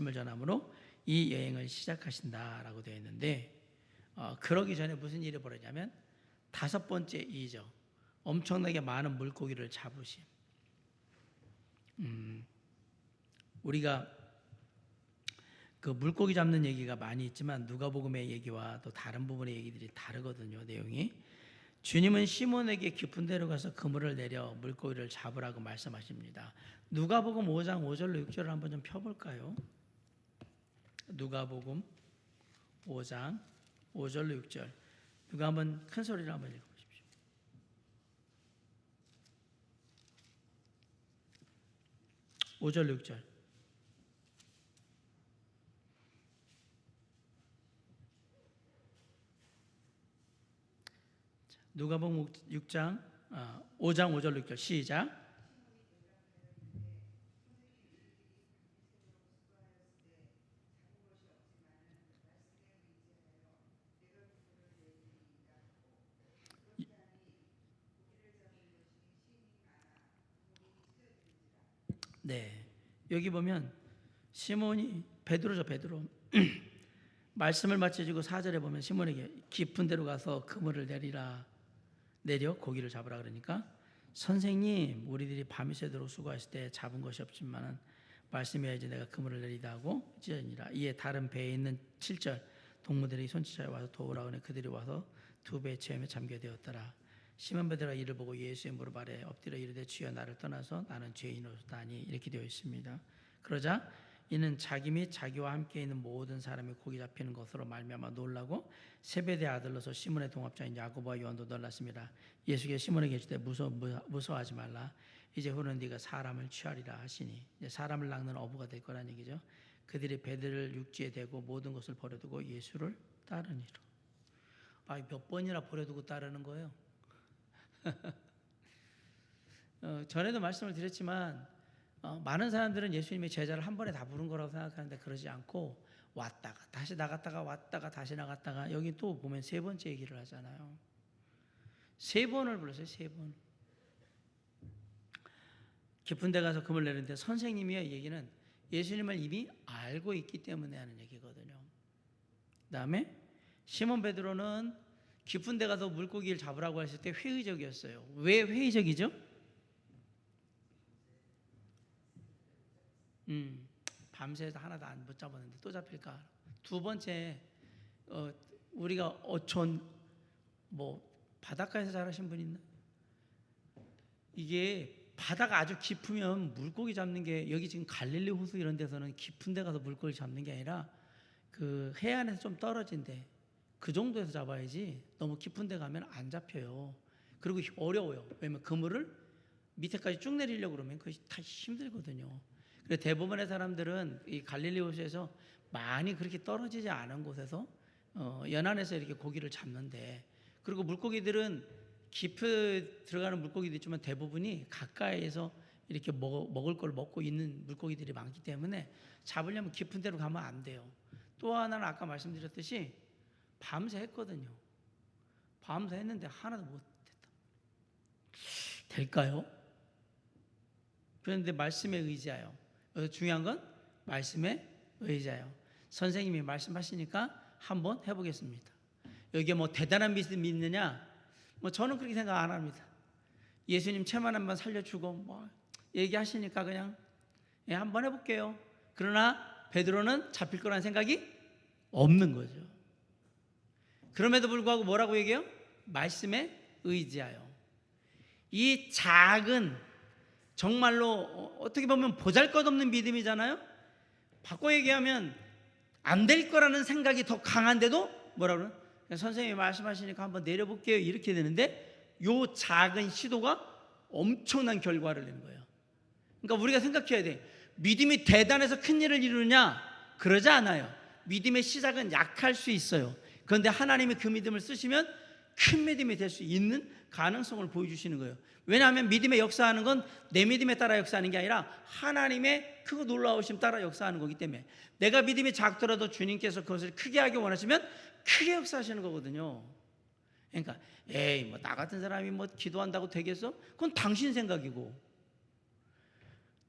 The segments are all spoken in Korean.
말씀을 전함으로 이 여행을 시작하신다라고 되어 있는데, 그러기 전에 무슨 일이 벌어지냐면 다섯 번째 이죠. 엄청나게 많은 물고기를 잡으심. 우리가 그 물고기 잡는 얘기가 많이 있지만 누가복음의 얘기와 또 다른 부분의 얘기들이 다르거든요. 내용이. 주님은 시몬에게 깊은 데로 가서 그물을 내려 물고기를 잡으라고 말씀하십니다. 누가복음 5장 5절로 6절을 한번 좀 펴볼까요? 누가복음 5장 5절로 6절. 누가 한번 큰 소리로 한번 읽어보십시오. (5절) 6절. 누가복음 6장 5장 5절 6절 시작. 네, 여기 보면 시몬이 베드로죠. 베드로 말씀을 마치고 4절에 보면 시몬에게 깊은 데로 가서 그물을 내려 고기를 잡으라 그러니까, 선생님 우리들이 밤이 새도록 수고했을 때 잡은 것이 없지만 말씀해야지 내가 그물을 내리다 하고 찌르니라. 이에 다른 배에 있는 7절 동무들이 손짓하여 와서 도우라 하니 그들이 와서 두 배의 체험에 잠겨 되었더라. 시몬 베드로가 이를 보고 예수의 무릎 아래 엎드려 이르되 주여 나를 떠나서 나는 죄인이로다니, 이렇게 되어 있습니다. 그러자 이는 자기 및 자기와 함께 있는 모든 사람이 고기 잡히는 것으로 말미암아 놀라고 세베대 아들로서 시몬의 동업자인 야고보와 요한도 놀랐습니다. 예수께서 시몬에게 이르시되 무서워하지 말라. 이제 후는 네가 사람을 취하리라 하시니, 이제 사람을 낚는 어부가 될 거란 얘기죠. 그들이 배들을 육지에 대고 모든 것을 버려두고 예수를 따르니라. 몇 번이나 버려두고 따르는 거예요? 전에도 말씀을 드렸지만 많은 사람들은 예수님의 제자를 한 번에 다 부른 거라고 생각하는데 그러지 않고 왔다가 다시 나갔다가 왔다가 다시 나갔다가, 여기 또 보면 세 번째 얘기를 하잖아요. 세 번을 불렀어요. 세 번. 깊은 데 가서 그물 내리는데, 선생님이의 얘기는 예수님을 이미 알고 있기 때문에 하는 얘기거든요. 그 다음에 시몬 베드로는 깊은 데 가서 물고기를 잡으라고 했을 때 회의적이었어요. 왜 회의적이죠? 밤새서 하나도 안 못 잡았는데 또 잡힐까? 두 번째, 우리가 어촌 바닷가에서 자라신 분 있나? 이게 바다가 아주 깊으면 물고기 잡는 게, 여기 지금 갈릴리 호수 이런 데서는 깊은 데 가서 물고기 잡는 게 아니라 그 해안에서 좀 떨어진 데, 그 정도에서 잡아야지 너무 깊은 데 가면 안 잡혀요. 그리고 어려워요. 왜냐면 그물을 밑에까지 쭉 내리려고 그러면 그것이 다 힘들거든요. 그래서 대부분의 사람들은 이 갈릴리 호수에서 많이 그렇게 떨어지지 않은 곳에서 연안에서 이렇게 고기를 잡는데, 그리고 물고기들은 깊이 들어가는 물고기도 있지만 대부분이 가까이에서 이렇게 먹을 걸 먹고 있는 물고기들이 많기 때문에 잡으려면 깊은 데로 가면 안 돼요. 또 하나는 아까 말씀드렸듯이 밤새 했거든요. 밤새 했는데 하나도 못 됐다. 될까요? 그런데 말씀에 의지하여, 중요한 건 말씀에 의지하여, 선생님이 말씀하시니까 한번 해보겠습니다. 여기에 대단한 믿음이 있느냐? 저는 그렇게 생각 안 합니다. 예수님 채만 한번 살려주고 얘기하시니까 그냥 한번 해볼게요. 그러나 베드로는 잡힐 거라는 생각이 없는 거죠. 그럼에도 불구하고 뭐라고 얘기해요? 말씀에 의지하여. 이 작은, 정말로 어떻게 보면 보잘것없는 믿음이잖아요. 바꿔 얘기하면 안 될 거라는 생각이 더 강한데도 뭐라고 그러나? 선생님이 말씀하시니까 한번 내려볼게요, 이렇게 되는데 요 작은 시도가 엄청난 결과를 내는 거예요. 그러니까 우리가 생각해야 돼. 믿음이 대단해서 큰 일을 이루느냐? 그러지 않아요. 믿음의 시작은 약할 수 있어요. 그런데 하나님이 그 믿음을 쓰시면 큰 믿음이 될 수 있는 가능성을 보여주시는 거예요. 왜냐하면 믿음의 역사하는 건 내 믿음에 따라 역사하는 게 아니라 하나님의 크고 놀라우심 따라 역사하는 거기 때문에, 내가 믿음이 작더라도 주님께서 그것을 크게 하기 원하시면 크게 역사하시는 거거든요. 그러니까 나 같은 사람이 기도한다고 되겠어? 그건 당신 생각이고,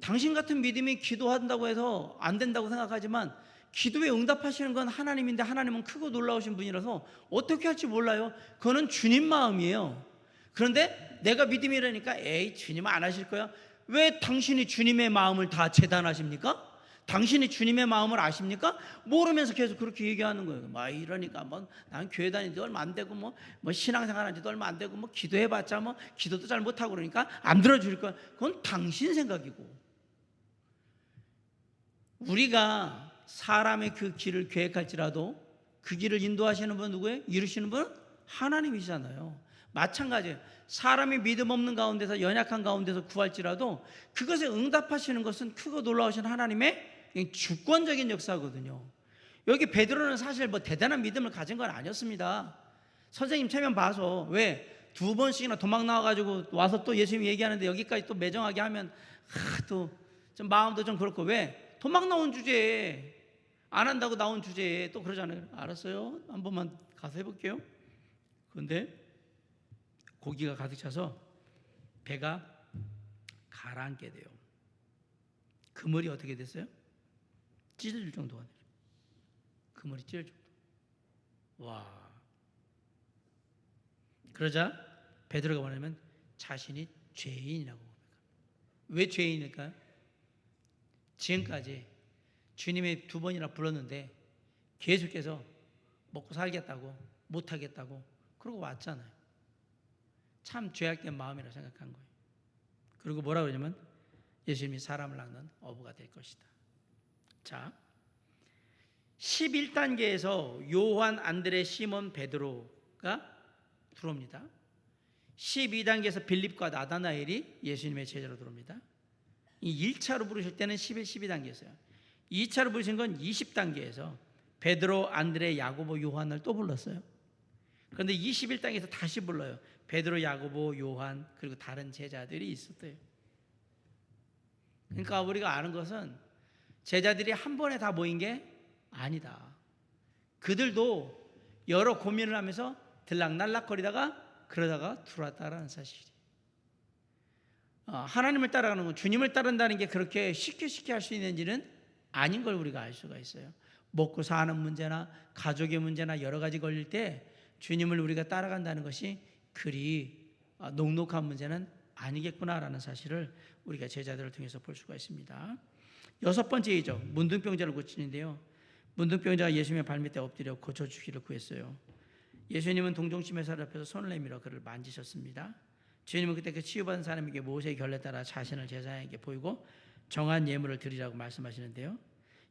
당신 같은 믿음이 기도한다고 해서 안 된다고 생각하지만 기도에 응답하시는 건 하나님인데 하나님은 크고 놀라우신 분이라서 어떻게 할지 몰라요. 그거는 주님 마음이에요. 그런데 내가 믿음이라니까 에이 주님 안 하실 거야. 왜 당신이 주님의 마음을 다 재단하십니까? 당신이 주님의 마음을 아십니까? 모르면서 계속 그렇게 얘기하는 거예요. 막 이러니까 난 교회 다닌 지 얼마 안 되고 뭐 신앙생활 한 지도 얼마 안 되고 뭐 기도해봤자 뭐 기도도 잘 못하고 그러니까 안 들어줄 거야. 그건 당신 생각이고, 우리가 사람의 그 길을 계획할지라도 그 길을 인도하시는 분은 누구예요? 이루시는 분은 하나님이시잖아요. 마찬가지예요. 사람이 믿음 없는 가운데서, 연약한 가운데서 구할지라도 그것에 응답하시는 것은 크고 놀라우신 하나님의 주권적인 역사거든요. 여기 베드로는 사실 뭐 대단한 믿음을 가진 건 아니었습니다. 선생님 체면 봐서 왜 두 번씩이나 도망 나와가지고 와서 또 예수님 얘기하는데 여기까지 또 매정하게 하면 또 좀 마음도 좀 그렇고, 왜 도망 나온 주제에, 안 한다고 나온 주제에 또 그러잖아요. 알았어요, 한 번만 가서 해볼게요. 그런데 고기가 가득 차서 배가 가라앉게 돼요. 그물이 어떻게 됐어요? 찢어질 정도가 돼요. 그물이 찢어질 정도. 와. 그러자 베드로가 뭐냐면 자신이 죄인이라고 고백합니다. 왜 죄인일까요? 지금까지 주님이 2번이나 불렀는데 계속해서 먹고 살겠다고, 못하겠다고 그러고 왔잖아요. 참 죄악된 마음이라고 생각한 거예요. 그리고 뭐라고 그러냐면 예수님이 사람을 낚는 어부가 될 것이다. 자, 11단계에서 요한, 안드레, 시몬, 베드로가 들어옵니다. 12단계에서 빌립과 나다나엘이 예수님의 제자로 들어옵니다. 이 1차로 부르실 때는 12단계였어요. 2차로 부르신 건 20단계에서 베드로, 안드레, 야고보, 요한을 또 불렀어요. 그런데 21단계에서 다시 불러요. 베드로, 야고보, 요한, 그리고 다른 제자들이 있었대요. 그러니까 우리가 아는 것은 제자들이 한 번에 다 모인 게 아니다. 그들도 여러 고민을 하면서 들락날락거리다가 그러다가 들어왔다라는 사실이. 하나님을 따라가는 건, 주님을 따른다는 게 그렇게 쉽게 할 수 있는 일은 아닌 걸 우리가 알 수가 있어요. 먹고 사는 문제나 가족의 문제나 여러 가지 걸릴 때 주님을 우리가 따라간다는 것이 그리 녹록한 문제는 아니겠구나라는 사실을 우리가 제자들을 통해서 볼 수가 있습니다. 6번째이죠. 문둥병자를 고치는데요. 문둥병자가 예수님의 발밑에 엎드려 고쳐주기를 구했어요. 예수님은 동정심의 사람 앞에서 손을 내밀어 그를 만지셨습니다. 주님은 그때 그 치유받은 사람에게 모세의 결례에 따라 자신을 제사장에게 보이고 정한 예물을 드리라고 말씀하시는데요.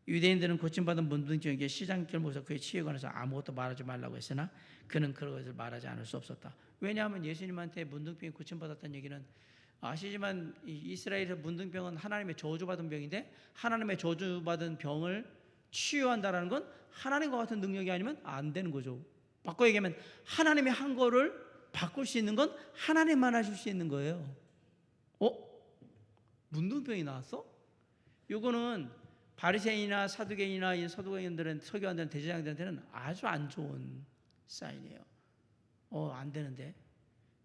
유대인들은 고침받은 문둥병에게 시장길 모서 그의 치유에 관해서 아무것도 말하지 말라고 했으나 그는 그런 것을 말하지 않을 수 없었다. 왜냐하면 예수님한테 문둥병이 고침받았다는 얘기는 아시지만 이스라엘에서 문둥병은 하나님의 저주받은 병인데 하나님의 저주받은 병을 치유한다는 건 하나님과 같은 능력이 아니면 안 되는 거죠. 바꿔 얘기하면 하나님이 한 거를 바꿀 수 있는 건 하나님만 하실 수 있는 거예요. 문둥병이 나왔어? 이거는 바리새인이나 사두개인이나 서두개인들은, 서기관들은, 대제사장들한테는 아주 안 좋은 사인이에요. 안 되는데.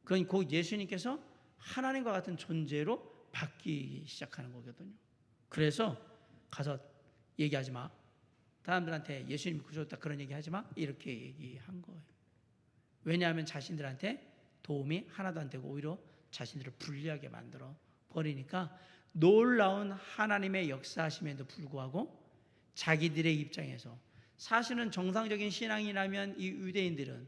그건 곧 예수님께서 하나님과 같은 존재로 바뀌기 시작하는 거거든요. 그래서 가서 얘기하지 마. 사람들한테 예수님이 구조했다 그런 얘기하지 마. 이렇게 얘기한 거예요. 왜냐하면 자신들한테 도움이 하나도 안 되고 오히려 자신들을 불리하게 만들어 버리니까 놀라운 하나님의 역사하심에도 불구하고 자기들의 입장에서, 사실은 정상적인 신앙이라면 이 유대인들은,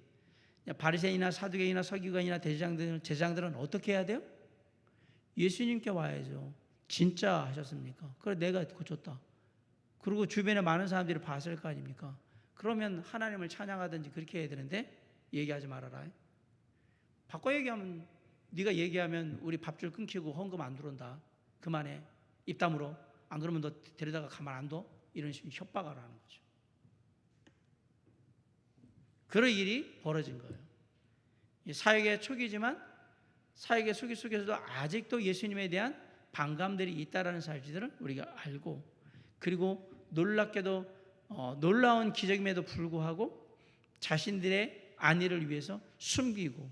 바리새인이나 사두개인이나 서기관이나 제사장들은 어떻게 해야 돼요? 예수님께 와야죠. 진짜 하셨습니까? 그래 내가 고쳤다. 그리고 주변에 많은 사람들이 봤을 거 아닙니까? 그러면 하나님을 찬양하든지 그렇게 해야 되는데 얘기하지 말아라. 바꿔 얘기하면, 네가 얘기하면 우리 밥줄 끊기고 헌금 안 들어온다. 그만해. 입 다물어. 안 그러면 너 데려다가 가만 안 둬. 이런 식으로 협박을 하는 거죠. 그런 일이 벌어진 거예요. 사역의 초기지만 사역의 초기 속에서도 아직도 예수님에 대한 반감들이 있다라는 사실들을 우리가 알고, 그리고 놀랍게도 놀라운 기적임에도 불구하고 자신들의 안위를 위해서 숨기고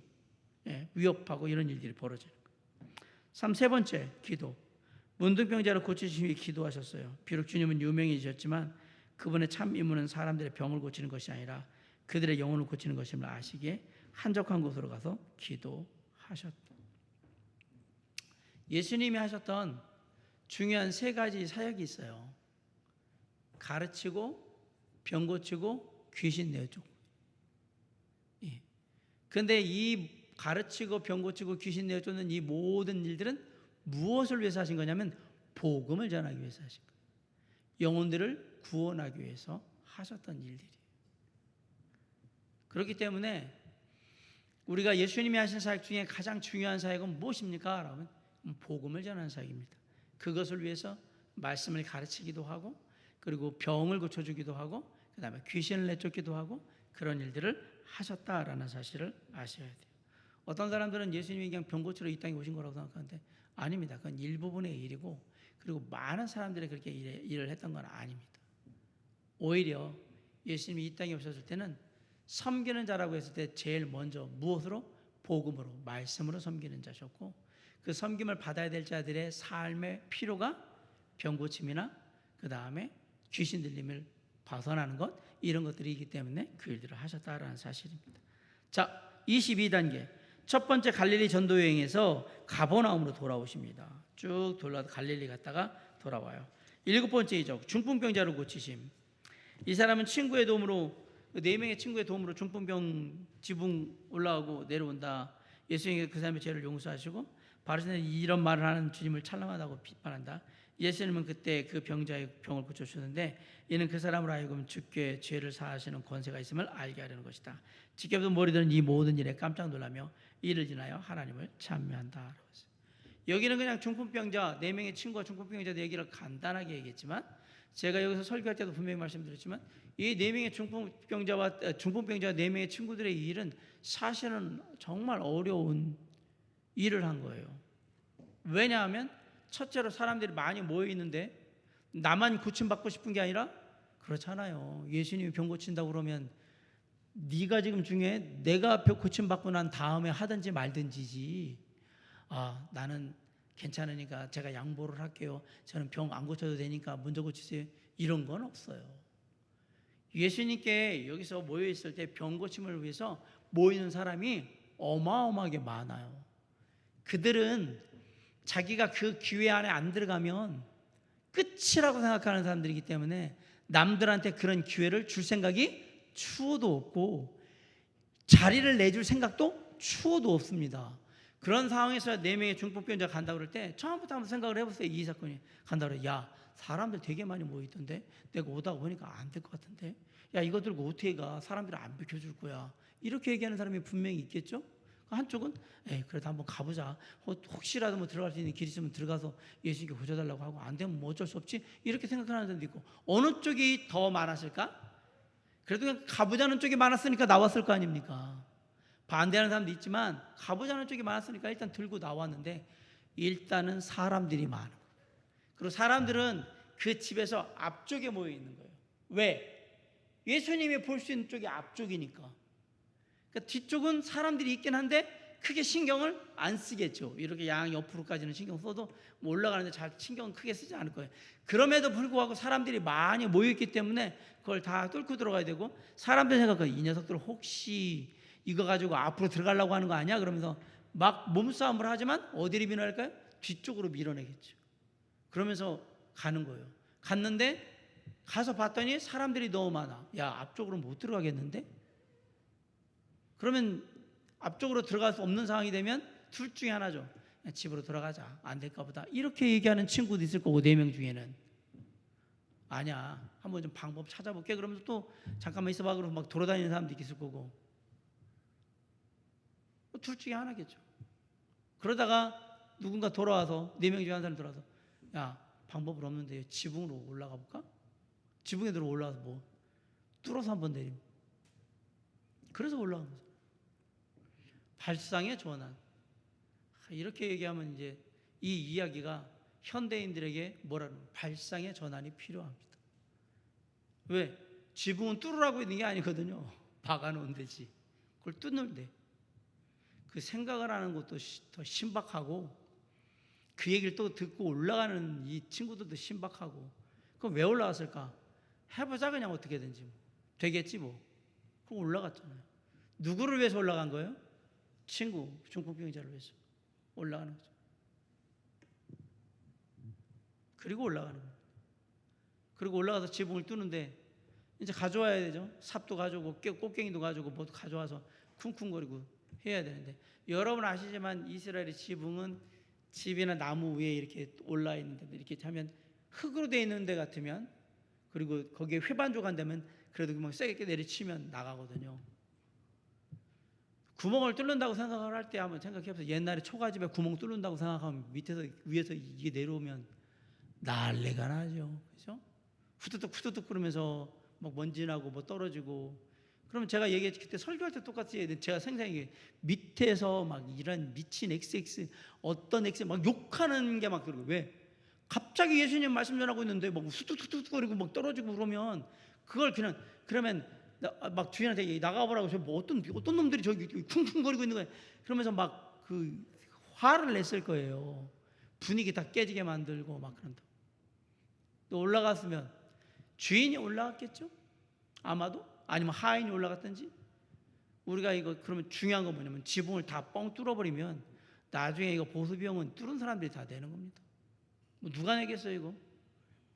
위협하고 이런 일들이 벌어지는 거예요. 세 번째 기도. 문둥병자를 고치시기 위해 기도하셨어요. 비록 주님은 유명해지셨지만 그분의 참 임무는 사람들의 병을 고치는 것이 아니라 그들의 영혼을 고치는 것임을 아시기에 한적한 곳으로 가서 기도하셨다. 예수님이 하셨던 중요한 세 가지 사역이 있어요. 가르치고 병 고치고 귀신 내쫓고. 그런데 이 가르치고 병 고치고 귀신 내쫓는 이 모든 일들은 무엇을 위해서 하신 거냐면 복음을 전하기 위해서 하신 거예요. 영혼들을 구원하기 위해서 하셨던 일들이에요. 그렇기 때문에 우리가 예수님이 하신 사역 중에 가장 중요한 사역은 무엇입니까? 라면 복음을 전하는 사역입니다. 그것을 위해서 말씀을 가르치기도 하고 그리고 병을 고쳐주기도 하고 그 다음에 귀신을 내쫓기도 하고 그런 일들을 하셨다라는 사실을 아셔야 돼요. 어떤 사람들은 예수님이 그냥 병 고치러 이 땅에 오신 거라고 생각하는데 아닙니다. 그건 일부분의 일이고 그리고 많은 사람들이 그렇게 일을 했던 건 아닙니다. 오히려 예수님이 이 땅에 오셨을 때는 섬기는 자라고 했을 때 제일 먼저 무엇으로? 복음으로, 말씀으로 섬기는 자셨고 그 섬김을 받아야 될 자들의 삶의 필요가 병고침이나 그 다음에 귀신 들림을 벗어나는 것 이런 것들이기 때문에 그 일들을 하셨다라는 사실입니다. 자, 22단계 첫 번째 갈릴리 전도 여행에서 가버나움으로 돌아오십니다. 쭉 돌아서 갈릴리 갔다가 돌아와요. 7번째 이적 중풍병자를 고치심. 이 사람은 친구의 도움으로 4명의 친구의 도움으로 중풍병 지붕 올라오고 내려온다. 예수님이 그 사람의 죄를 용서하시고 바리새인은 이런 말을 하는 주님을 찬란하다고 비판한다. 예수님은 그때 그 병자의 병을 고쳐주셨는데 이는 그 사람으로 하여금 주께 죄를 사하시는 권세가 있음을 알게 하려는 것이다. 지켜보던 머리들은 이 모든 일에 깜짝 놀라며 이를 지나여 하나님을 찬미한다. 여기는 그냥 중풍병자 4명의 친구와 중풍병자의 얘기를 간단하게 얘기했지만 제가 여기서 설교할 때도 분명히 말씀드렸지만 이 4명의 중풍병자 4명의 친구들의 일은 사실은 정말 어려운 일을 한 거예요. 왜냐하면 첫째로 사람들이 많이 모여 있는데 나만 고침받고 싶은 게 아니라 그렇잖아요. 예수님이 병 고친다고 그러면 네가 지금 중에 내가 병 고침받고 난 다음에 하든지 말든지지. 아, 나는 괜찮으니까 제가 양보를 할게요. 저는 병 안 고쳐도 되니까 먼저 고치세요. 이런 건 없어요. 예수님께 여기서 모여 있을 때 병 고침을 위해서 모이는 사람이 어마어마하게 많아요. 그들은 자기가 그 기회 안에 안 들어가면 끝이라고 생각하는 사람들이기 때문에 남들한테 그런 기회를 줄 생각이 추호도 없고 자리를 내줄 생각도 추호도 없습니다. 그런 상황에서 4명의 중풍병자가 간다고 그럴 때 처음부터 한번 생각을 해보세요. 이 사건이 간다고 그래. 야, 사람들 되게 많이 모여있던데 내가 오다가 보니까 안 될 것 같은데 야, 이거 들고 어떻게 가? 사람들이 안 비켜줄 거야. 이렇게 얘기하는 사람이 분명히 있겠죠. 한쪽은 그래도 한번 가보자. 혹시라도 뭐 들어갈 수 있는 길이 있으면 들어가서 예수님께 고쳐달라고 하고 안 되면 뭐 어쩔 수 없지 이렇게 생각하는 사람도 있고 어느 쪽이 더 많았을까? 그래도 그냥 가보자는 쪽이 많았으니까 나왔을 거 아닙니까? 반대하는 사람도 있지만 가보자는 쪽이 많았으니까 일단 들고 나왔는데 일단은 사람들이 많은 거예요. 그리고 사람들은 그 집에서 앞쪽에 모여 있는 거예요. 왜? 예수님이 볼 수 있는 쪽이 앞쪽이니까. 그러니까 뒤쪽은 사람들이 있긴 한데 크게 신경을 안 쓰겠죠. 이렇게 양 옆으로까지는 신경 써도 뭐 올라가는데 잘 신경은 크게 쓰지 않을 거예요. 그럼에도 불구하고 사람들이 많이 모여있기 때문에 그걸 다 뚫고 들어가야 되고 사람들 생각해 이 녀석들 혹시 이거 가지고 앞으로 들어가려고 하는 거 아니야? 그러면서 막 몸싸움을 하지만 어디를 밀어낼까요? 뒤쪽으로 밀어내겠죠. 그러면서 가는 거예요. 갔는데 가서 봤더니 사람들이 너무 많아. 야, 앞쪽으로 못 들어가겠는데? 그러면 앞쪽으로 들어갈 수 없는 상황이 되면 둘 중에 하나죠. 집으로 돌아가자. 안 될까 보다. 이렇게 얘기하는 친구도 있을 거고 4명 중에는 아니야. 한번 좀 방법 찾아볼게. 그러면서 또 잠깐만 있어봐. 그러고 막 돌아다니는 사람도 있을 거고 둘 중에 하나겠죠. 그러다가 누군가 돌아와서 4명 중에 한 사람 돌아와서 야, 방법은 없는데 지붕으로 올라가 볼까? 지붕에 들어 올라가서 뭐 뚫어서 한번 내림. 그래서 올라간 거죠. 발상의 전환. 이렇게 얘기하면 이제 이 이야기가 현대인들에게 뭐라는 발상의 전환이 필요합니다. 왜? 지붕은 뚫으라고 있는 게 아니거든요. 박아놓은 데지. 그걸 뚫는 데. 그 생각을 하는 것도 더 신박하고 그 얘기를 또 듣고 올라가는 이 친구들도 신박하고, 그럼 왜 올라갔을까? 해보자 그냥 어떻게든지 뭐. 되겠지 뭐. 그럼 올라갔잖아요. 누구를 위해서 올라간 거예요? 친구, 중풍병자를 위해서 올라가는 거죠. 그리고 올라가는 거예요. 그리고 올라가서 지붕을 뚫는데 이제 가져와야 되죠. 삽도 가져오고 꽃갱이도 가져오고 뭐 가져와서 쿵쿵거리고 해야 되는데, 여러분 아시지만 이스라엘의 지붕은 집이나 나무 위에 이렇게 올라 있는데, 이렇게 하면 흙으로 되어 있는 데 같으면, 그리고 거기에 회반조가 안 되면 그래도 뭐 세게 내리치면 나가거든요. 구멍을 뚫는다고 생각을 할 때 한번 생각해보세요. 옛날에 초가집에 구멍 뚫는다고 생각하면 밑에서 위에서 이게 내려오면 난리가 나죠. 그죠? 후두둑 후두둑 그러면서 막 먼지 나고 뭐 떨어지고. 그러면 제가 얘기했지, 그때 설교할 때 똑같이 제가 생생하게 밑에서 막 이런 미친 XX 어떤 X 막 욕하는 게 막 들고, 왜? 갑자기 예수님 말씀 전하고 있는데 막 후두둑거리고 막 떨어지고 그러면 그걸 그냥, 그러면 막 주인한테 나가보라고, 저 뭐 어떤 놈들이 저기 쿵쿵거리고 있는 거예요. 그러면서 막 그 화를 냈을 거예요. 분위기 다 깨지게 만들고 막 그런다. 또 올라갔으면 주인이 올라갔겠죠? 아마도. 아니면 하인이 올라갔든지. 우리가 이거 그러면 중요한 건 뭐냐면, 지붕을 다 뻥 뚫어버리면 나중에 이거 보수 비용은 뚫은 사람들이 다 내는 겁니다. 뭐 누가 내겠어요 이거?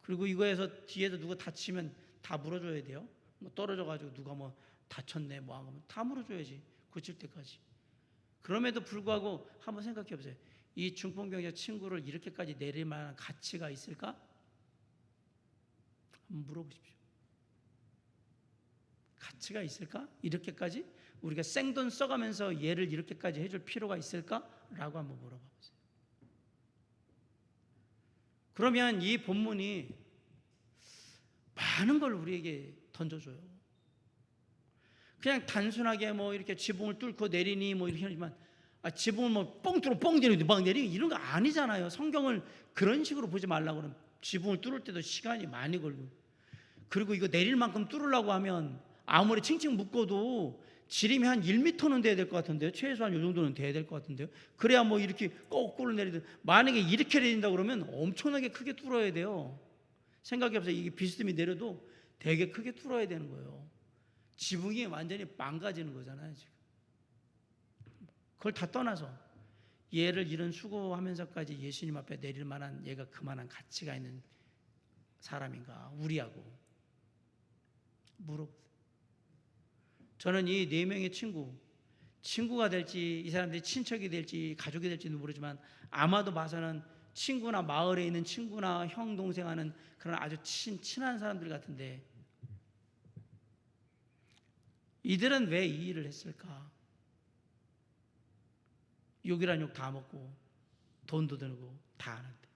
그리고 이거에서 뒤에서 누가 다치면 다 물어줘야 돼요. 뭐 떨어져가지고 누가 뭐 다쳤네 뭐 하면 다 물어줘야지, 고칠 때까지. 그럼에도 불구하고 한번 생각해 보세요. 이 중풍병자 친구를 이렇게까지 내릴 만한 가치가 있을까? 한번 물어보십시오. 가치가 있을까? 이렇게까지 우리가 생돈 써가면서 얘를 이렇게까지 해줄 필요가 있을까? 라고 한번 물어봐 보세요. 그러면 이 본문이 많은 걸 우리에게 던져줘요. 그냥 단순하게 뭐 이렇게 지붕을 뚫고 내리니 뭐 이렇게 하지만, 지붕을 뭐 뻥 뚫어 뻥 내리니 막 내리니 이런 거 아니잖아요. 성경을 그런 식으로 보지 말라고 그러면 지붕을 뚫을 때도 시간이 많이 걸고, 그리고 이거 내릴 만큼 뚫으려고 하면 아무리 칭칭 묶어도 지름이 한 1m는 돼야 될 것 같은데요. 최소한 이 정도는 돼야 될 것 같은데요. 그래야 뭐 이렇게 거꾸로 내리든, 만약에 이렇게 내린다 그러면 엄청나게 크게 뚫어야 돼요. 생각해보세요. 이게 비스듬히 내려도 되게 크게 뚫어야 되는 거예요. 지붕이 완전히 망가지는 거잖아요 지금. 그걸 다 떠나서 얘를 이런 수고하면서까지 예수님 앞에 내릴 만한, 얘가 그만한 가치가 있는 사람인가 우리하고 물어보세요. 저는 이 4명의 친구가 될지, 이 사람들이 친척이 될지 가족이 될지는 모르지만, 아마도 봐서는 친구나 마을에 있는 친구나 형 동생 하는 그런 아주 친한 사람들 같은데, 이들은 왜 이 일을 했을까? 욕이란 욕 다 먹고 돈도 들고 다 하는데,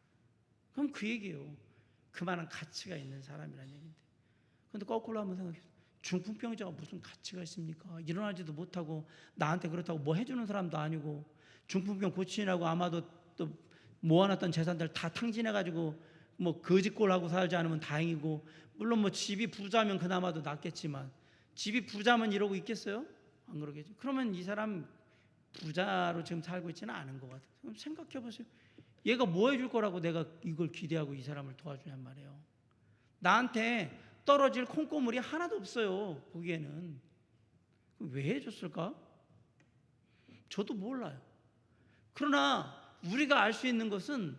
그럼 그 얘기예요. 그만한 가치가 있는 사람이라는 얘기인데. 그런데 거꾸로 한번 생각해요. 중풍병자가 무슨 가치가 있습니까? 일어나지도 못하고 나한테 그렇다고 뭐 해주는 사람도 아니고, 중풍병 고치라고 아마도 또 모아놨던 재산들 다 탕진해가지고 뭐 거지꼴하고 살지 않으면 다행이고, 물론 뭐 집이 부자면 그나마도 낫겠지만, 집이 부자면 이러고 있겠어요? 안 그러겠죠. 그러면 이 사람 부자로 지금 살고 있지는 않은 것 같아요. 그럼 생각해 보세요. 얘가 뭐 해줄 거라고 내가 이걸 기대하고 이 사람을 도와주냔 말이에요. 나한테 떨어질 콩고물이 하나도 없어요. 보기에는. 왜 해줬을까? 저도 몰라요. 그러나 우리가 알 수 있는 것은,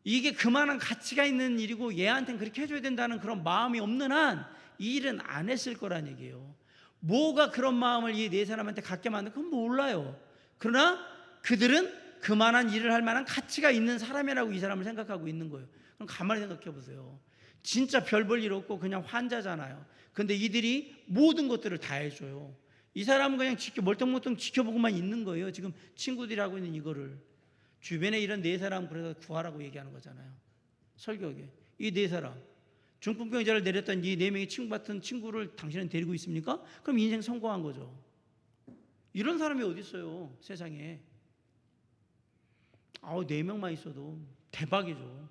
이게 그만한 가치가 있는 일이고 얘한테는 그렇게 해줘야 된다는 그런 마음이 없는 한 이 일은 안 했을 거란 얘기예요. 뭐가 그런 마음을 이 4사람한테 갖게 만든, 그건 몰라요. 그러나 그들은 그만한 일을 할 만한 가치가 있는 사람이라고 이 사람을 생각하고 있는 거예요. 그럼 가만히 생각해 보세요. 진짜 별 볼 일 없고 그냥 환자잖아요. 근데 이들이 모든 것들을 다 해줘요. 이 사람은 그냥 멀뚱멀뚱 지켜보고만 있는 거예요. 지금 친구들이 하고 있는 이거를. 주변에 이런 4사람 그래서 구하라고 얘기하는 거잖아요. 설교에. 이 4사람. 중풍병자를 내렸던 이 4명의 친구 같은 친구를 당신은 데리고 있습니까? 그럼 인생 성공한 거죠. 이런 사람이 어디 있어요, 세상에. 4명만 있어도 대박이죠.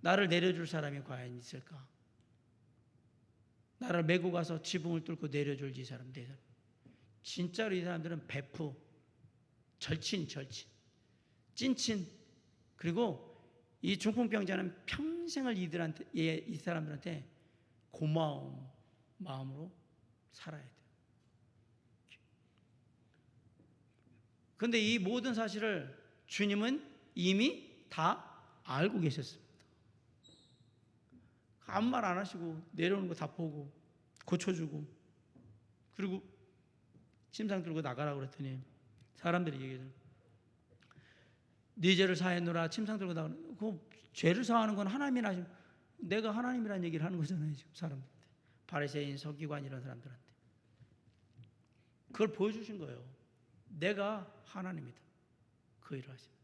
나를 내려줄 사람이 과연 있을까? 나를 메고 가서 지붕을 뚫고 내려줄 이 사람, 4사람. 진짜로 이 사람들은 베프, 절친, 찐친. 그리고 이 중풍병자는 평생을 이 사람들한테 고마운 마음으로 살아야 돼요. 그런데 이 모든 사실을 주님은 이미 다 알고 계셨습니다. 아무 말 안 하시고 내려오는 거 다 보고 고쳐주고, 그리고 침상 들고 나가라고 그랬더니 사람들이 얘기해요. 네 죄를 사했노라. 침상 들고 나가는, 그 죄를 사하는 건 하나님이나 하시면, 내가 하나님이라는 얘기를 하는 거잖아요, 지금 사람들한테. 바리새인, 서기관 이런 사람들한테 그걸 보여주신 거예요. 내가 하나님이다. 그 일을 하시는.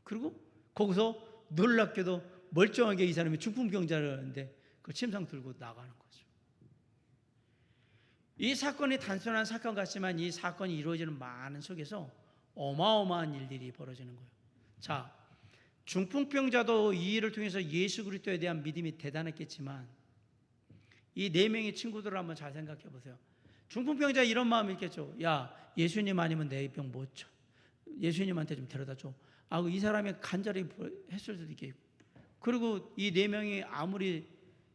그리고 거기서 놀랍게도 멀쩡하게 이 사람이 중풍병자라는데 그 침상 들고 나가는 거죠. 이 사건이 단순한 사건 같지만 이 사건이 이루어지는 많은 속에서 어마어마한 일들이 벌어지는 거예요. 자, 중풍병자도 이 일을 통해서 예수 그리스도에 대한 믿음이 대단했겠지만 이 네 명의 친구들을 한번 잘 생각해 보세요. 중풍병자 이런 마음이 있겠죠. 야, 예수님 아니면 내 병 못 쳐. 예수님한테 좀 데려다 줘. 이 사람이 간절히 했을 수도 있겠고. 그리고 이 네 명이 아무리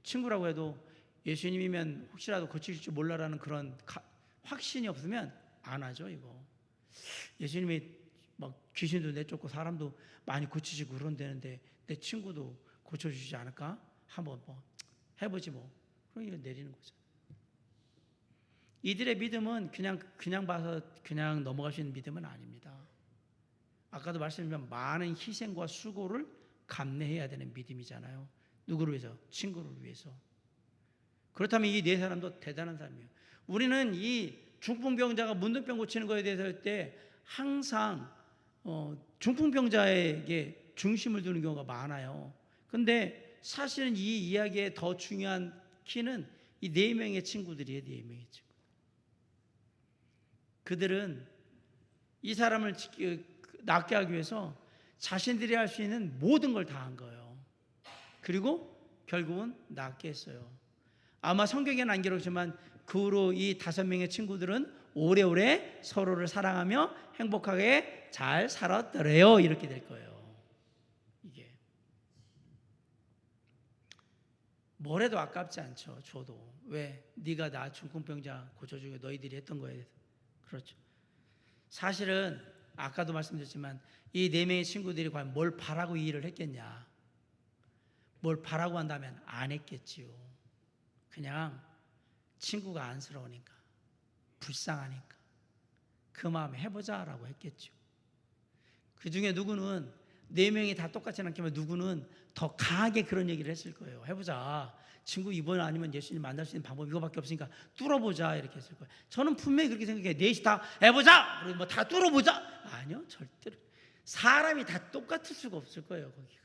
친구라고 해도 예수님이면 혹시라도 고칠 줄 몰라라는 그런 확신이 없으면 안 하죠, 이거. 예수님이 막 귀신도 내쫓고 사람도 많이 고치시고 그런다는데 내 친구도 고쳐주시지 않을까? 한번 뭐 해보지 뭐. 그럼 이거 내리는 거죠. 이들의 믿음은 그냥 봐서 그냥 넘어갈 수 있는 믿음은 아닙니다. 아까도 말씀드린 많은 희생과 수고를 감내해야 되는 믿음이잖아요. 누구를 위해서? 친구를 위해서. 그렇다면 이 네 사람도 대단한 사람이에요. 우리는 이 중풍병자가 문둥병 고치는 것에 대해서 할 때 항상 중풍병자에게 중심을 두는 경우가 많아요. 그런데 사실은 이 이야기의 더 중요한 키는 이 네 명의 친구들이에요. 네 명의 친구. 그들은 이 사람을 낫게 하기 위해서 자신들이 할 수 있는 모든 걸 다 한 거예요. 그리고 결국은 낫게 했어요. 아마 성경에는 안 기록했지만 그 후로 이 5명의 친구들은 오래오래 서로를 사랑하며 행복하게 잘 살았더래요. 이렇게 될 거예요. 이게 뭘 해도 아깝지 않죠. 저도. 왜? 네가 나 중풍병자 고쳐주고 너희들이 했던 거에 대해서. 그렇죠. 사실은 아까도 말씀드렸지만 이 네 명의 친구들이 과연 뭘 바라고 이 일을 했겠냐? 뭘 바라고 한다면 안 했겠지요. 그냥 친구가 안쓰러우니까, 불쌍하니까 그 마음에 해보자라고 했겠죠. 그 중에 누구는 네 명이 다 똑같지는 않지만 누구는 더 강하게 그런 얘기를 했을 거예요. 해보자. 친구 이번 아니면 예수님 만날 수 있는 방법 이거밖에 없으니까 뚫어보자 이렇게 했을 거예요. 저는 분명히 그렇게 생각해요. 넷이 다 해보자. 그리고 뭐 다 뚫어보자. 아니요, 절대로. 사람이 다 똑같을 수가 없을 거예요. 거기가.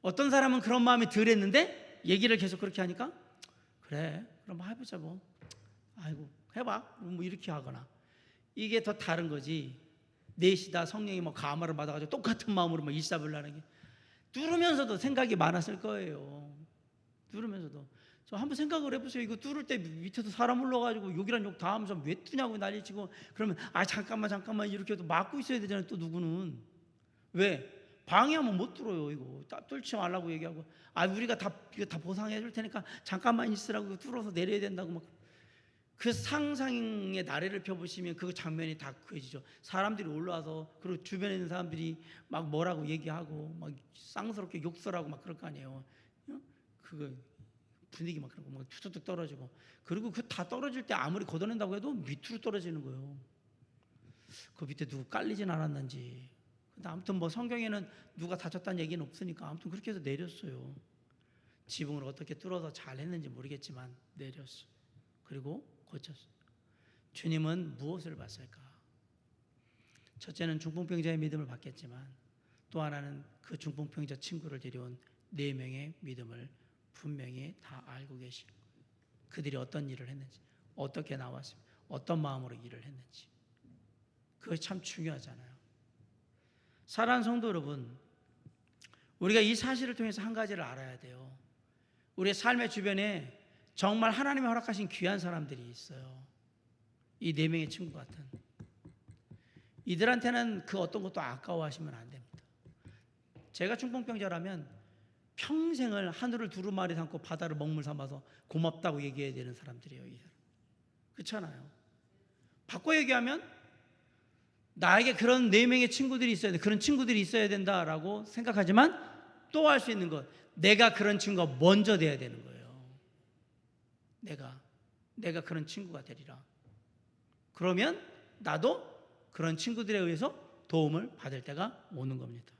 어떤 사람은 그런 마음이 덜 했는데 얘기를 계속 그렇게 하니까 그래 그럼 해보자 뭐. 아이고 해봐 뭐 이렇게 하거나. 이게 더 다른 거지. 넷이 다 성령이 뭐 감화를 받아가지고 똑같은 마음으로 뭐 일사불란하게 뚫으면서도 생각이 많았을 거예요. 뚫으면서도. 저 한번 생각을 해보세요. 이거 뚫을 때 밑에서 사람 올라가지고 욕이란 욕 다 하면서 왜 뚫냐고 난리치고 그러면 잠깐만 이렇게 해도 막고 있어야 되잖아요. 또 누구는. 왜? 방해하면 못 뚫어요. 이거 뚫지 말라고 얘기하고 우리가 이거 다 보상해 줄 테니까 잠깐만 있으라고 뚫어서 내려야 된다고 막. 그 상상의 나래를 펴보시면 그 장면이 다 그려지죠. 사람들이 올라와서 그리고 주변에 있는 사람들이 막 뭐라고 얘기하고 막 쌍스럽게 욕설하고 막 그럴 거 아니에요. 그거 분위기 막 그런 거 막 툭툭 떨어지고 그리고 그 다 떨어질 때 아무리 걷어낸다고 해도 밑으로 떨어지는 거예요. 그 밑에 누구 깔리진 않았는지. 근데 아무튼 뭐 성경에는 누가 다쳤다는 얘기는 없으니까 아무튼 그렇게 해서 내렸어요. 지붕을 어떻게 뚫어서 잘 했는지 모르겠지만 내렸어. 그리고 고쳤어. 주님은 무엇을 봤을까? 첫째는 중풍병자의 믿음을 봤겠지만 또 하나는 그 중풍병자 친구를 데려온 4명의 믿음을 분명히 다 알고 계시는 거예요. 그들이 어떤 일을 했는지, 어떻게 나왔으며 어떤 마음으로 일을 했는지. 그것이 참 중요하잖아요. 사랑하는 성도 여러분, 우리가 이 사실을 통해서 한 가지를 알아야 돼요. 우리의 삶의 주변에 정말 하나님이 허락하신 귀한 사람들이 있어요. 이 4명의 친구 같은. 이들한테는 그 어떤 것도 아까워하시면 안 됩니다. 제가 중풍병자라면 평생을 하늘을 두루마리 삼고 바다를 먹물 삼아서 고맙다고 얘기해야 되는 사람들이에요. 이 사람. 그렇잖아요. 바꿔 얘기하면 나에게 그런 4명의 친구들이 있어야 돼. 그런 친구들이 있어야 된다라고 생각하지만 또 할 수 있는 것, 내가 그런 친구가 먼저 돼야 되는 거예요. 내가 그런 친구가 되리라. 그러면 나도 그런 친구들에 의해서 도움을 받을 때가 오는 겁니다.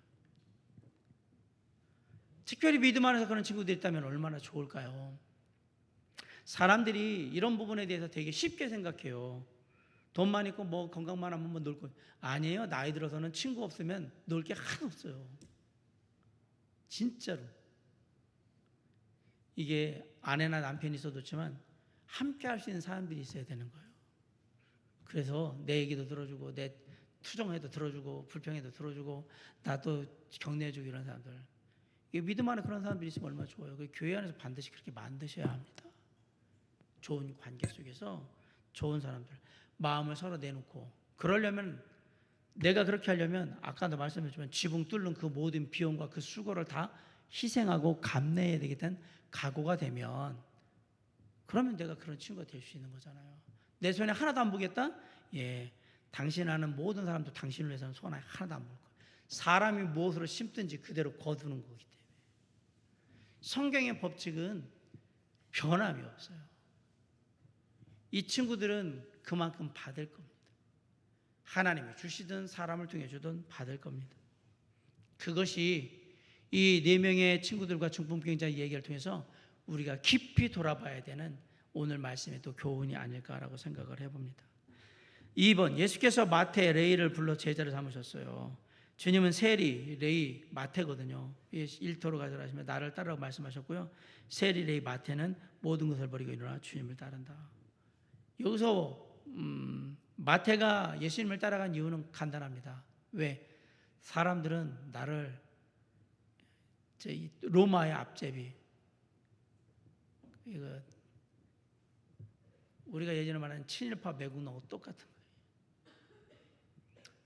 특별히 믿음 안에서 그런 친구들이 있다면 얼마나 좋을까요? 사람들이 이런 부분에 대해서 되게 쉽게 생각해요. 돈만 있고 뭐 건강만 하면 뭐 놀 거. 아니에요. 나이 들어서는 친구 없으면 놀 게 하나도 없어요. 진짜로. 이게 아내나 남편이 있어도 좋지만 함께 할 수 있는 사람들이 있어야 되는 거예요. 그래서 내 얘기도 들어주고 내 투정해도 들어주고 불평해도 들어주고 나도 격려해주고 이런 사람들. 이게 믿음 안에 그런 사람들이 있으면 얼마나 좋아요. 교회 안에서 반드시 그렇게 만드셔야 합니다. 좋은 관계 속에서 좋은 사람들. 마음을 서로 내놓고. 그러려면 내가 그렇게 하려면 아까도 말씀했지만 지붕 뚫는 그 모든 비용과 그 수고를 다 희생하고 감내해야 되겠다는 각오가 되면 그러면 내가 그런 친구가 될 수 있는 거잖아요. 내 손에 하나도 안 보겠다? 예, 당신 아는 모든 사람도 당신을 위해서는 손에 하나도 안 볼 거예요. 사람이 무엇으로 심든지 그대로 거두는 거기 때문에 성경의 법칙은 변함이 없어요. 이 친구들은 그만큼 받을 겁니다. 하나님이 주시든 사람을 통해 주든 받을 겁니다. 그것이 이 4명의 친구들과 중풍병자의 얘기를 통해서 우리가 깊이 돌아봐야 되는 오늘 말씀의 또 교훈이 아닐까라고 생각을 해봅니다. 2번, 예수께서 마태, 레이를 불러 제자를 삼으셨어요. 주님은 세리, 레이, 마태거든요. 일터로 가져라 하시면 나를 따르라고 말씀하셨고요. 세리, 레이, 마태는 모든 것을 버리고 일어나 주님을 따른다. 여기서 마태가 예수님을 따라간 이유는 간단합니다. 왜? 사람들은 나를 로마의 앞제비, 이거 우리가 예전에 말하는 친일파 매국노하고 똑같은 거예요.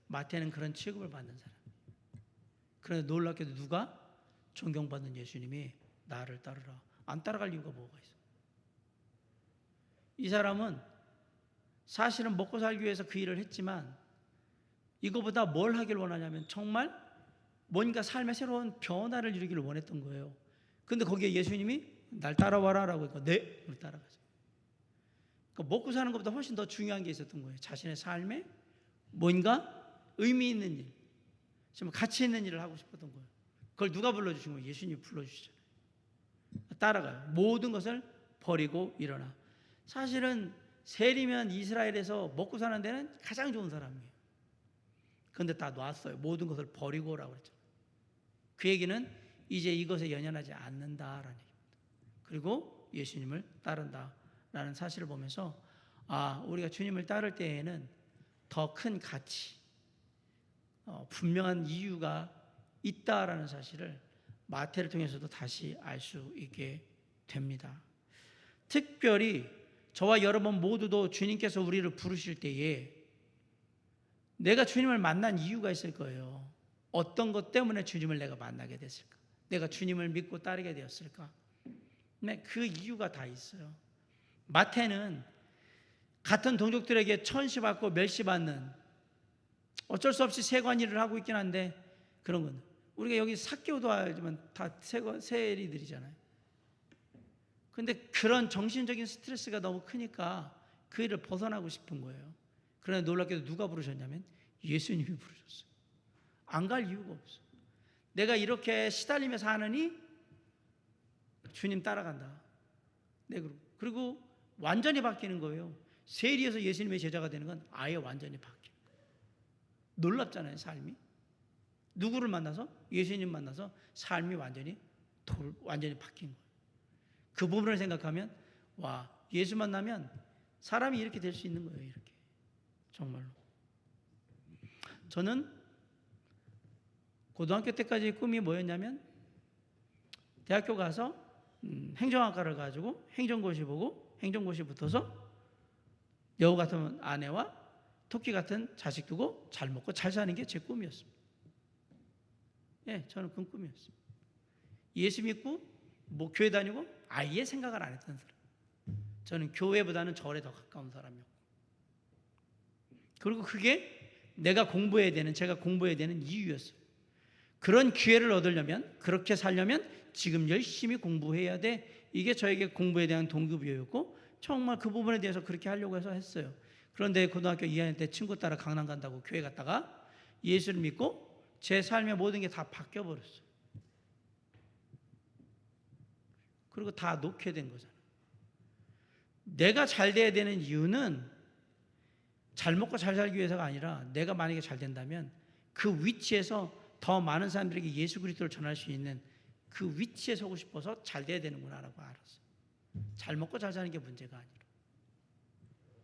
마태는 그런 취급을 받는 사람. 그런데 놀랍게도 누가? 존경받는 예수님이 나를 따르라. 안 따라갈 이유가 뭐가 있어? 이 사람은 사실은 먹고 살기 위해서 그 일을 했지만 이거보다 뭘 하길 원하냐면 정말 뭔가 삶의 새로운 변화를 이루기를 원했던 거예요. 그런데 거기에 예수님이 날 따라와라 라고 하니까 네, 우리 따라가죠. 그러니까 먹고 사는 것보다 훨씬 더 중요한 게 있었던 거예요. 자신의 삶에 뭔가 의미 있는 일, 정말 가치 있는 일을 하고 싶었던 거예요. 그걸 누가 불러주신 거예요? 예수님이 불러주시잖아요. 따라가요. 모든 것을 버리고 일어나. 사실은 세리면 이스라엘에서 먹고 사는 데는 가장 좋은 사람이에요. 그런데 다 놨어요. 모든 것을 버리고 오라고 그랬죠. 그 얘기는 이제 이것에 연연하지 않는다라는 얘기입니다. 그리고 예수님을 따른다라는 사실을 보면서 우리가 주님을 따를 때에는 더 큰 가치, 분명한 이유가 있다라는 사실을 마태를 통해서도 다시 알 수 있게 됩니다. 특별히 저와 여러분 모두도 주님께서 우리를 부르실 때에 내가 주님을 만난 이유가 있을 거예요. 어떤 것 때문에 주님을 내가 만나게 됐을까? 내가 주님을 믿고 따르게 되었을까? 네, 그 이유가 다 있어요. 마태는 같은 동족들에게 천시받고 멸시받는 어쩔 수 없이 세관 일을 하고 있긴 한데 그런 건 우리가 여기 삭개오도 알지만 다 세리들이잖아요. 그런데 그런 정신적인 스트레스가 너무 크니까 그 일을 벗어나고 싶은 거예요. 그러나 놀랍게도 누가 부르셨냐면 예수님이 부르셨어요. 안 갈 이유가 없어. 내가 이렇게 시달리며 사느니 주님 따라간다. 네, 그리고 완전히 바뀌는 거예요. 세리에서 예수님의 제자가 되는 건 아예 완전히 바뀌는 거예요. 놀랍잖아요, 삶이. 누구를 만나서? 예수님 만나서 삶이 완전히 바뀐 거예요. 그 부분을 생각하면 예수 만나면 사람이 이렇게 될 수 있는 거예요. 이렇게 정말로. 저는 고등학교 때까지 꿈이 뭐였냐면 대학교 가서 행정학과를 가지고 행정고시 보고 행정고시 붙어서 여우 같은 아내와 토끼 같은 자식 두고 잘 먹고 잘 사는 게 제 꿈이었습니다. 예, 저는 그 꿈이었습니다. 예수 믿고 뭐 교회 다니고 아예 생각을 안 했던 사람. 저는 교회보다는 절에 더 가까운 사람이었고, 그리고 그게 제가 공부해야 되는 이유였어요. 그런 기회를 얻으려면, 그렇게 살려면 지금 열심히 공부해야 돼. 이게 저에게 공부에 대한 동기부여였고, 정말 그 부분에 대해서 그렇게 하려고 해서 했어요. 그런데 고등학교 2학년 때 친구 따라 강남 간다고 교회 갔다가 예수를 믿고 제 삶의 모든 게 다 바뀌어버렸어요. 그리고 다 놓게 된 거잖아요. 내가 잘 돼야 되는 이유는 잘 먹고 잘 살기 위해서가 아니라, 내가 만약에 잘 된다면 그 위치에서 더 많은 사람들에게 예수 그리스도를 전할 수 있는 그 위치에 서고 싶어서 잘 돼야 되는구나라고 알았어요. 잘 먹고 잘 사는 게 문제가 아니라.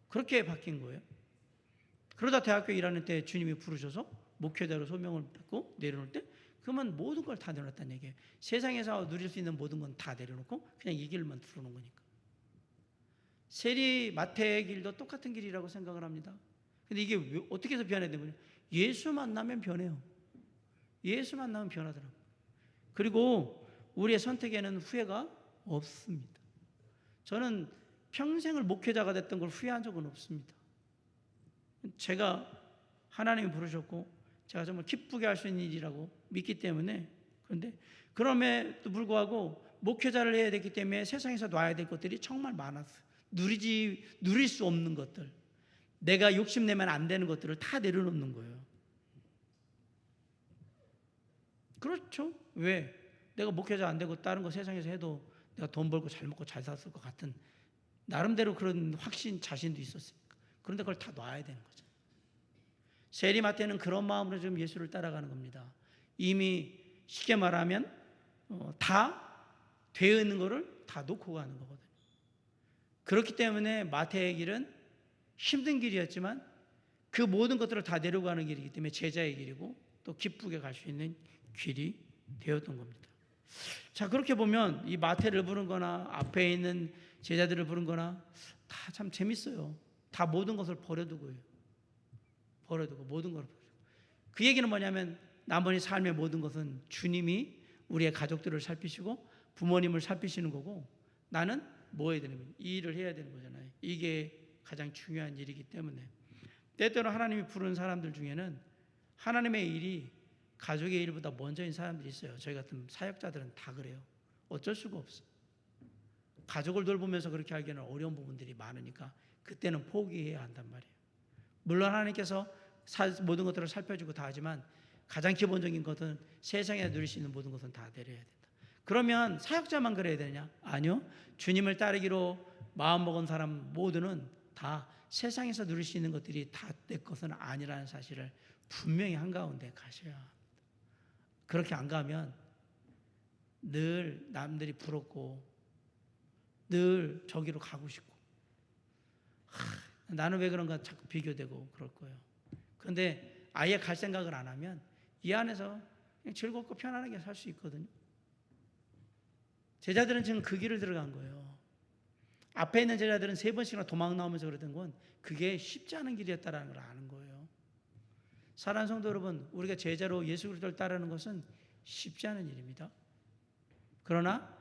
그렇게 바뀐 거예요. 그러다 대학교 1학년 때 주님이 부르셔서 목회자로 소명을 받고 내려놓을 때, 그러면 모든 걸 다 내려놨다는 얘기예요. 세상에서 누릴 수 있는 모든 건 다 내려놓고 그냥 이 길만 들어놓은 거니까. 세리 마태의 길도 똑같은 길이라고 생각을 합니다. 근데 이게 어떻게 해서 변해야 되는 거냐? 예수 만나면 변해요. 예수 만나면 변하더라고요. 그리고 우리의 선택에는 후회가 없습니다. 저는 평생을 목회자가 됐던 걸 후회한 적은 없습니다. 제가 하나님이 부르셨고 제가 정말 기쁘게 할 수 있는 일이라고 믿기 때문에. 그런데 그럼에도 불구하고 목회자를 해야 되기 때문에 세상에서 놔야 될 것들이 정말 많았어요. 누릴 수 없는 것들, 내가 욕심내면 안 되는 것들을 다 내려놓는 거예요. 그렇죠? 왜? 내가 목회자 안 되고 다른 거 세상에서 해도 내가 돈 벌고 잘 먹고 잘 살았을 것 같은 나름대로 그런 확신, 자신도 있었으니까. 그런데 그걸 다 놔야 되는 거죠. 세리마태는 그런 마음으로 지금 예수를 따라가는 겁니다. 이미 쉽게 말하면 다 되어 있는 거를 다 놓고 가는 거거든요. 그렇기 때문에 마태의 길은 힘든 길이었지만 그 모든 것들을 다 내려가는 길이기 때문에 제자의 길이고 또 기쁘게 갈 수 있는 길이 되었던 겁니다. 자, 그렇게 보면 이 마태를 부른 거나 앞에 있는 제자들을 부른 거나 다 참 재밌어요. 다 모든 것을 버려두고요. 버려두고 모든 걸 버려두고. 그 얘기는 뭐냐면 나머지 삶의 모든 것은 주님이 우리의 가족들을 살피시고 부모님을 살피시는 거고, 나는 뭐 해야 되는 거예요? 이 일을 해야 되는 거잖아요. 이게 가장 중요한 일이기 때문에. 때때로 하나님이 부르는 사람들 중에는 하나님의 일이 가족의 일보다 먼저인 사람들이 있어요. 저희 같은 사역자들은 다 그래요. 어쩔 수가 없어요. 가족을 돌보면서 그렇게 하기에는 어려운 부분들이 많으니까 그때는 포기해야 한단 말이에요. 물론 하나님께서 모든 것들을 살펴주고 다 하지만 가장 기본적인 것은 세상에 누릴 수 있는 모든 것은 다 내려야 된다. 그러면 사역자만 그래야 되냐? 아니요. 주님을 따르기로 마음먹은 사람 모두는 다 세상에서 누릴 수 있는 것들이 다 내 것은 아니라는 사실을 분명히 한가운데 가셔야 합니다. 그렇게 안 가면 늘 남들이 부럽고 늘 저기로 가고 싶고 나는 왜 그런가 자꾸 비교되고 그럴 거예요. 그런데 아예 갈 생각을 안 하면 이 안에서 그냥 즐겁고 편안하게 살 수 있거든요. 제자들은 지금 그 길을 들어간 거예요. 앞에 있는 제자들은 3번씩이나 도망 나오면서 그랬던 건 그게 쉽지 않은 길이었다는 걸 아는 거예요. 사랑하는 성도 여러분, 우리가 제자로 예수 그리스도를 따르는 것은 쉽지 않은 일입니다. 그러나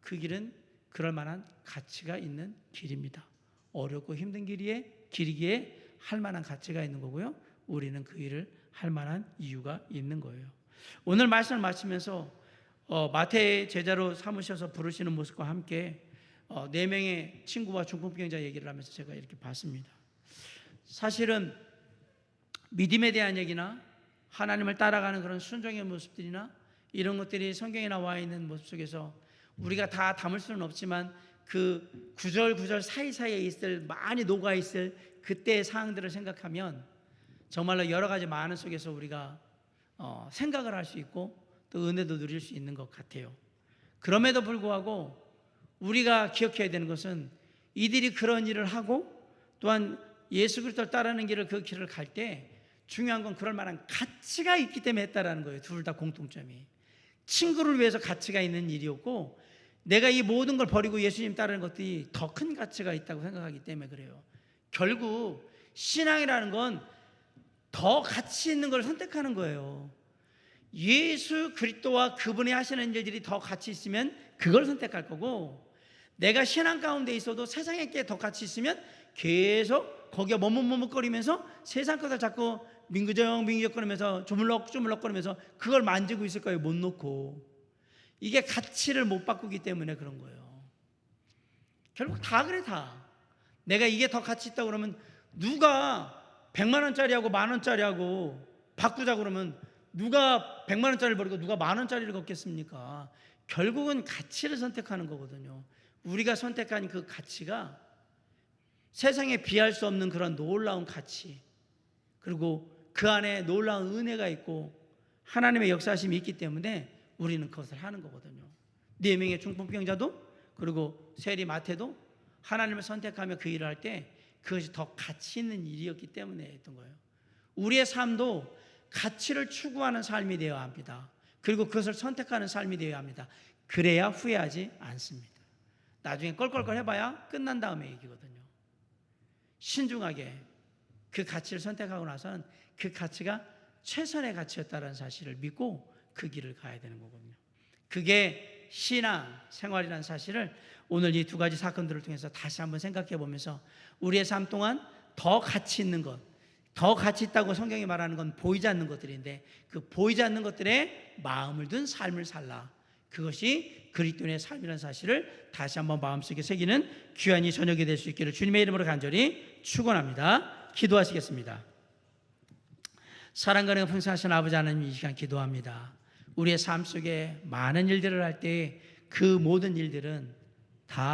그 길은 그럴 만한 가치가 있는 길입니다. 어렵고 힘든 길이기에 할 만한 가치가 있는 거고요. 우리는 그 일을 할 만한 이유가 있는 거예요. 오늘 말씀을 마치면서 마태의 제자로 삼으셔서 부르시는 모습과 함께 4명의 친구와 중풍병자 얘기를 하면서 제가 이렇게 봤습니다. 사실은 믿음에 대한 얘기나 하나님을 따라가는 그런 순종의 모습들이나 이런 것들이 성경에 나와 있는 모습 속에서 우리가 다 담을 수는 없지만 그 구절구절 사이사이에 많이 녹아있을 그때의 상황들을 생각하면 정말로 여러 가지 많은 속에서 우리가 생각을 할 수 있고 또 은혜도 누릴 수 있는 것 같아요. 그럼에도 불구하고 우리가 기억해야 되는 것은 이들이 그런 일을 하고 또한 예수 그리스도를 따르는 길을 그 길을 갈 때 중요한 건 그럴 만한 가치가 있기 때문에 했다라는 거예요. 둘 다 공통점이. 친구를 위해서 가치가 있는 일이었고 내가 이 모든 걸 버리고 예수님 따르는 것들이 더 큰 가치가 있다고 생각하기 때문에 그래요. 결국 신앙이라는 건 더 가치 있는 걸 선택하는 거예요. 예수 그리스도와 그분이 하시는 일들이 더 가치 있으면 그걸 선택할 거고, 내가 신앙 가운데 있어도 세상에 게 더 가치 있으면 계속 거기에 머뭇머뭇거리면서 세상 것을 자꾸 민구적거리면서 조물럭조물럭거리면서 그걸 만지고 있을 거예요. 못 놓고. 이게 가치를 못 바꾸기 때문에 그런 거예요. 결국 다 그래. 다 내가 이게 더 가치 있다고 그러면, 누가 100만 원짜리하고 만 원짜리하고 바꾸자 그러면 누가 100만 원짜리를 버리고 누가 만 원짜리를 걷겠습니까? 결국은 가치를 선택하는 거거든요. 우리가 선택한 그 가치가 세상에 비할 수 없는 그런 놀라운 가치, 그리고 그 안에 놀라운 은혜가 있고 하나님의 역사하심이 있기 때문에 우리는 그것을 하는 거거든요. 4명의 중풍병자도, 그리고 세리 마태도 하나님을 선택하며 그 일을 할 때 그것이 더 가치 있는 일이었기 때문에 했던 거예요. 우리의 삶도 가치를 추구하는 삶이 되어야 합니다. 그리고 그것을 선택하는 삶이 되어야 합니다. 그래야 후회하지 않습니다. 나중에 껄껄껄 해봐야 끝난 다음에 얘기거든요. 신중하게 그 가치를 선택하고 나서는 그 가치가 최선의 가치였다는 사실을 믿고 그 길을 가야 되는 거거든요. 그게 신앙 생활이라는 사실을 오늘 이 두 가지 사건들을 통해서 다시 한번 생각해 보면서, 우리의 삶 동안 더 가치 있는 것, 더 가치 있다고 성경이 말하는 건 보이지 않는 것들인데, 그 보이지 않는 것들에 마음을 둔 삶을 살라, 그것이 그리스도인의 삶이라는 사실을 다시 한번 마음속에 새기는 귀한 이 저녁이 될 수 있기를 주님의 이름으로 간절히 축원합니다. 기도하시겠습니다. 사랑과 은혜가 풍성하신 아버지 하나님, 이 시간 기도합니다. 우리의 삶 속에 많은 일들을 할 때 그 모든 일들은 다